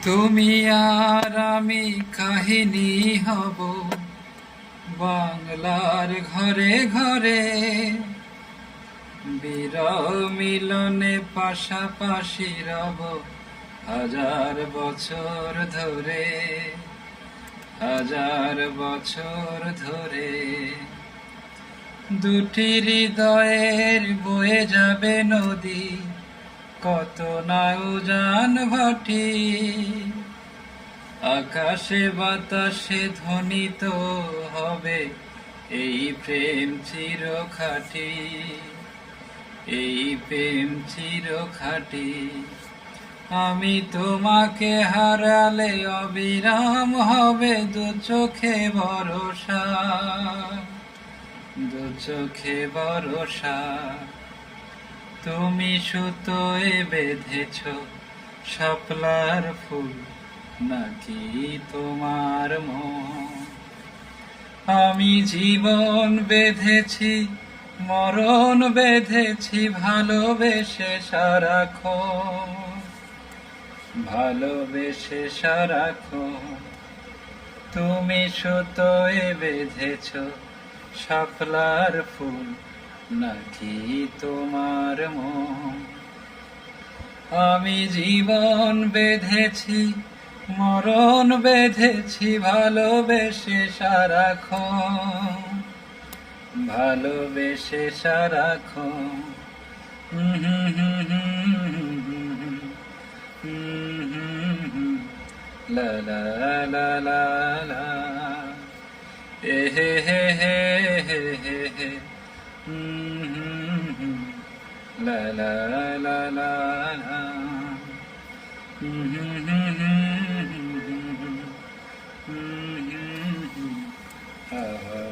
তুমি আর আমি কাহিনী হব বাংলার ঘরে ঘরে, বিরহ মিলনে পাশাপাশি রব হাজার বছর ধরে, হাজার বছর ধরে। দুটি হৃদয়ের বয়ে যাবে নদী, কত না উজান ভাটি, আকাশে বাতাসে ধ্বনিত হবে এই প্রেম চিরখাটি, এই প্রেম চিরখাটি। আমি তোমাকে হারালে অবিরাম হবে দু চোখে ভরসা, দু চোখে ভরসা। তুমি সুতোয় বেঁধেছ শাপলার ফুল, নাকি তোমার মন? আমি জীবন বেঁধেছি, মরণ বেঁধেছি, ভালোবেসে সারাক্ষণ, ভালোবেসে সারাক্ষণ। তুমি সুতোয় বেঁধেছ শাপলার ফুল, নাকি তোমার মন? আমি জীবন বেঁধেছি, মরণ বেঁধেছি, ভালোবেসে সারাক্ষণ, ভালোবেসে সারাক্ষণ। লা লা লা লা লা, এ হে হে হে হে হে হে, লা লা লা লা লা, ah